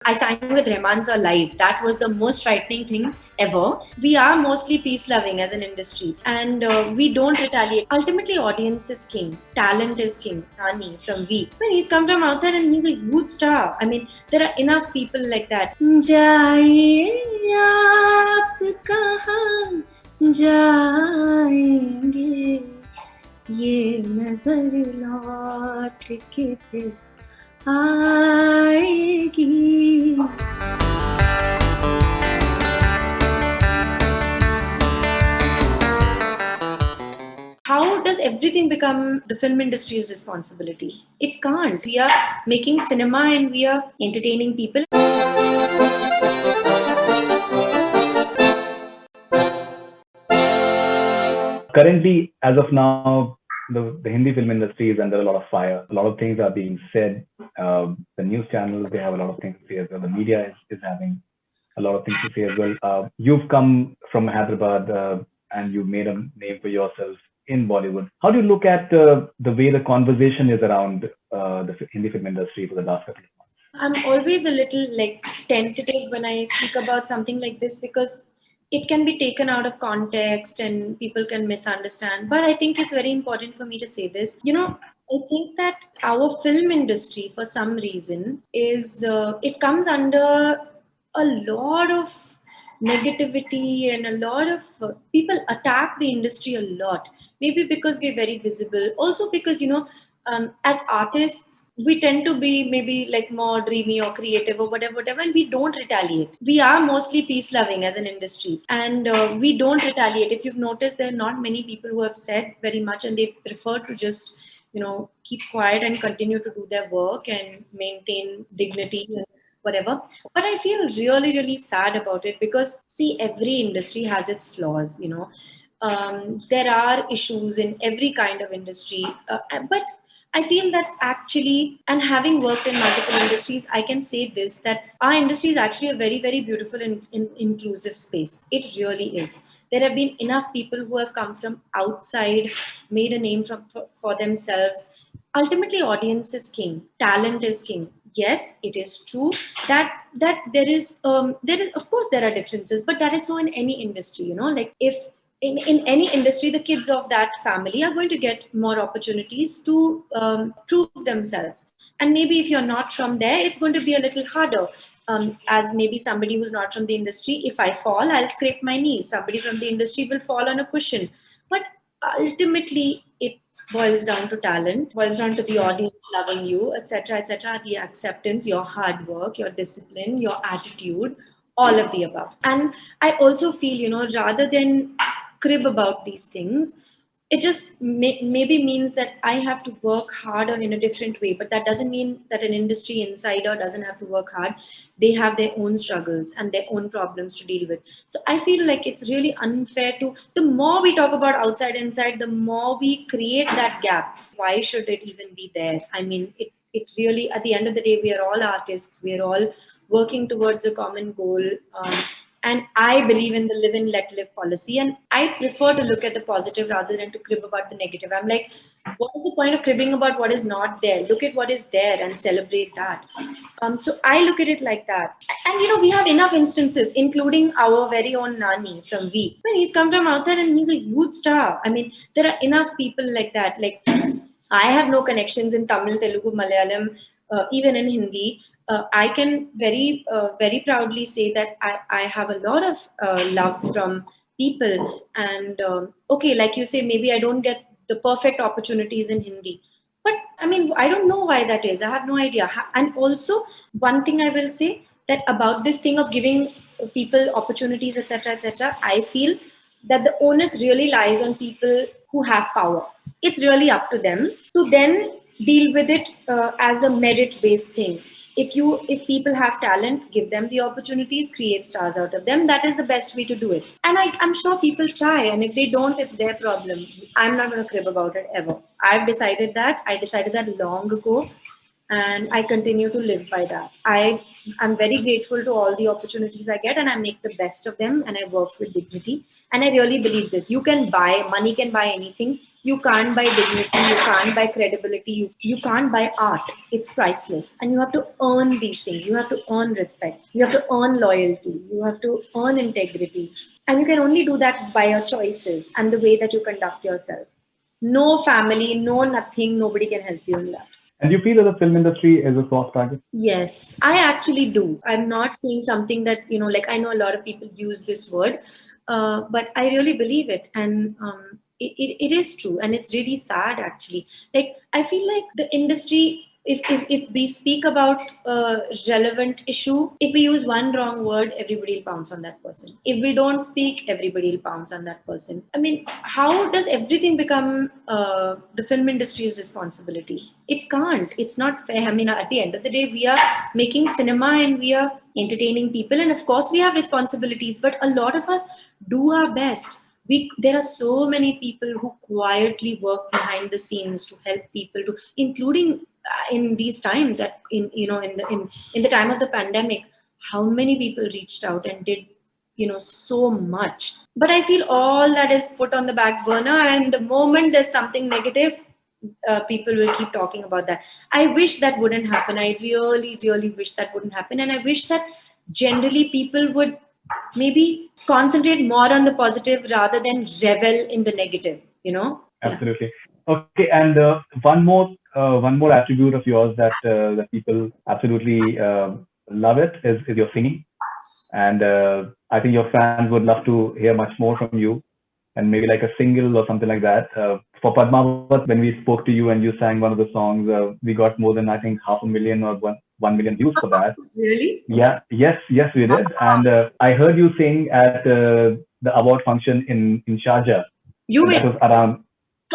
I sang with Rahman Sir live. That was the most frightening thing ever. We are mostly peace loving as an industry, and we don't retaliate. Ultimately, audience is king, talent is king. Nani from V. When he's come from outside and he's a huge star. I mean, there are enough people like that. जाइए आप कहाँ जाएंगे ये नजर लौट के फिर आएगी. How does everything become the film industry's responsibility? It can't. We are making cinema and we are entertaining people. Currently, as of now, the Hindi film industry is under a lot of fire. A lot of things are being said. The news channels, they have a lot of things to say as well. The media is having a lot of things to say as well. You've come from Hyderabad and you've made a name for yourself in Bollywood. How do you look at the way the conversation is around the Hindi film industry for the last couple of months? I'm always a little tentative when I speak about something like this because it can be taken out of context and people can misunderstand. But I think it's very important for me to say this. I think that our film industry, for some reason, it comes under a lot of negativity and a lot of people attack the industry a lot. Maybe because we're very visible, also because as artists, we tend to be maybe more dreamy or creative or whatever, and we don't retaliate. We are mostly peace loving as an industry, and we don't retaliate. If you've noticed, there are not many people who have said very much, and they prefer to just keep quiet and continue to do their work and maintain dignity and whatever. But I feel really, really sad about it because, see, every industry has its flaws. There are issues in every kind of industry, but I feel that actually, and having worked in multiple industries, I can say this, that our industry is actually a very, very beautiful and inclusive space. It really is. There have been enough people who have come from outside, made a name for themselves. Ultimately, audience is king, talent is king. Yes, it is true that there is, of course, there are differences, but that is so in any industry. Like if in any industry, the kids of that family are going to get more opportunities to prove themselves. And maybe if you're not from there, it's going to be a little harder. As maybe somebody who's not from the industry, if I fall, I'll scrape my knees. Somebody from the industry will fall on a cushion. But ultimately, it boils down to talent, boils down to the audience loving you, etc., etc., the acceptance, your hard work, your discipline, your attitude, all of the above. And I also feel, rather than crib about these things, it just maybe means that I have to work harder in a different way. But that doesn't mean that an industry insider doesn't have to work hard. They have their own struggles and their own problems to deal with. So I feel like it's really unfair to, the more we talk about outside inside, the more we create that gap. Why should it even be there? I mean, it really, at the end of the day, we are all artists. We are all working towards a common goal. And I believe in the live and let live policy. And I prefer to look at the positive rather than to crib about the negative. I'm like, what is the point of cribbing about what is not there? Look at what is there and celebrate that. So I look at it like that. And we have enough instances, including our very own Nani from V. When he's come from outside and he's a huge star. I mean, there are enough people like that. Like, I have no connections in Tamil, Telugu, Malayalam, even in Hindi. I can very proudly say that I have a lot of love from people. And okay, like you say, maybe I don't get the perfect opportunities in Hindi. But I mean, I don't know why that is. I have no idea. And also, one thing I will say that about this thing of giving people opportunities, etc., etc., I feel that the onus really lies on people who have power. It's really up to them to then deal with it as a merit-based thing. If people have talent, give them the opportunities, create stars out of them. That is the best way to do it. And I'm sure people try, and if they don't, it's their problem. I'm not going to crib about it ever. I've decided that. I decided that long ago, and I continue to live by that. I'm very grateful to all the opportunities I get, and I make the best of them, and I work with dignity. And I really believe this: money can buy anything. You can't buy dignity, you can't buy credibility, you can't buy art. It's priceless. And you have to earn these things. You have to earn respect. You have to earn loyalty. You have to earn integrity. And you can only do that by your choices and the way that you conduct yourself. No family, no nothing, nobody can help you in that. And you feel that the film industry is a soft target? Yes, I actually do. I'm not saying something that, like I know a lot of people use this word, but I really believe it. And it is true. And it's really sad, actually. Like, I feel like the industry, if we speak about a relevant issue, if we use one wrong word, everybody will pounce on that person. If we don't speak, everybody will pounce on that person. I mean, how does everything become the film industry's responsibility? It can't. It's not fair. I mean, at the end of the day, we are making cinema and we are entertaining people, and of course, we have responsibilities. But a lot of us do our best. There are so many people who quietly work behind the scenes to help people, to including in these times, in the time of the pandemic, how many people reached out and did so much. But I feel all that is put on the back burner, and the moment there's something negative, people will keep talking about that. I wish that wouldn't happen. I really, really wish that wouldn't happen. And I wish that generally people would maybe concentrate more on the positive rather than revel in the negative. Yeah. Absolutely. Okay, and one more attribute of yours that people absolutely love it is your singing, and I think your fans would love to hear much more from you, and maybe like a single or something like that. For Padmavat, when we spoke to you and you sang one of the songs, we got more than I think 500,000 or 1 million views for that. Really? Yeah, yes, we did, and I heard you sing at the award function in Sharjah. You That went was around.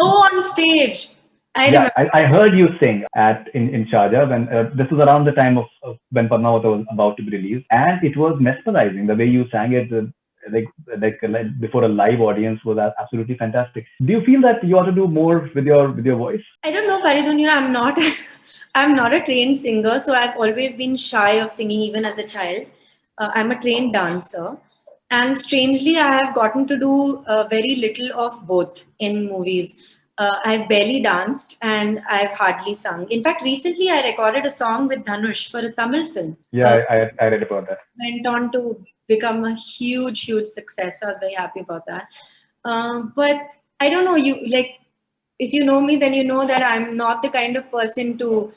on stage. I Yeah, remember. I heard you sing in Sharjah when this was around the time of when Padmavat was about to be released, and it was mesmerizing the way you sang it. Like, like before a live audience was absolutely fantastic. Do you feel that you ought to do more with your voice? I don't know, Faridoon, I'm not I'm not a trained singer, so I've always been shy of singing even as a child. I'm a trained dancer. And strangely, I have gotten to do very little of both in movies. I've barely danced and I've hardly sung. In fact, recently I recorded a song with Dhanush for a Tamil film. Yeah, I read about that. Went on to become a huge, huge success. I was very happy about that. But I don't know, you like, if you know me, then you know that I'm not the kind of person to,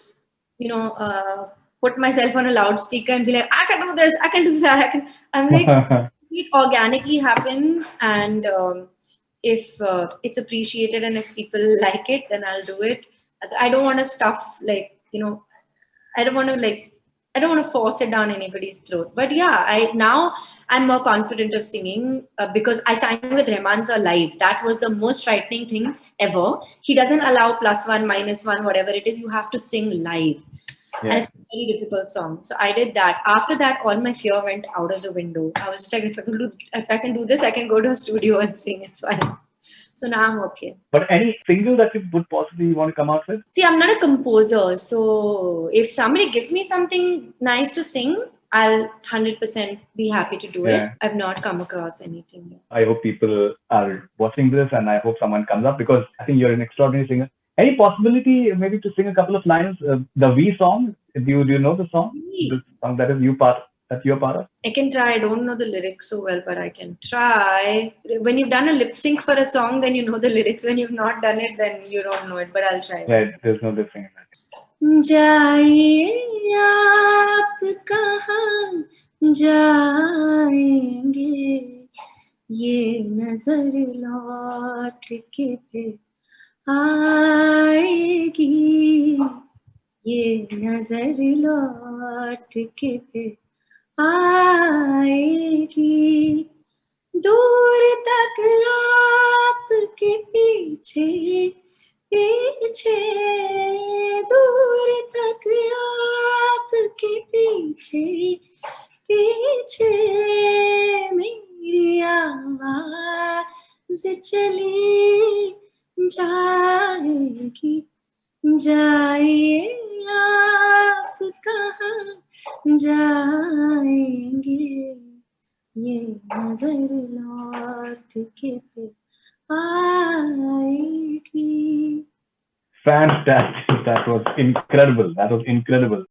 put myself on a loudspeaker and be like, I can do this, I can do that. I'm like, it organically happens, and if it's appreciated and if people like it, then I'll do it. I don't want to stuff I don't want to like I don't want to force it down anybody's throat. But yeah, I'm more confident of singing because I sang with Rahman sir live. That was the most frightening thing ever. He doesn't allow +1, -1, whatever it is. You have to sing live, and Yeah. it's a very difficult song. So I did that. After that, all my fear went out of the window. I was just like, if I can do this, I can go to a studio and sing. It's fine. So now I'm okay. But any single that you would possibly want to come out with? See, I'm not a composer, so if somebody gives me something nice to sing, I'll 100% be happy to do it. Yeah. I've not come across anything yet. I hope people are watching this, and I hope someone comes up because I think you're an extraordinary singer. Any possibility maybe to sing a couple of lines? The V song. Do you know the song? The song that is you're part of. I can try. I don't know the lyrics so well, but I can try. When you've done a lip sync for a song, then you know the lyrics. When you've not done it, then you don't know it. But I'll try. Right. There's no lip singing. जाइए आप कहाँ जाएंगे, ये नजर लौट के फिर आएगी, ये नजर लौट के फिर आएगी, दूर तक आपके पीछे पीछे, दूर तक आपके पीछे पीछे, मेरी आवाज चली जाएगी, जाइए आप कहाँ जाएंगे, ये नजर लौट के फिर आएगी. Fantastic. That was incredible. That was incredible.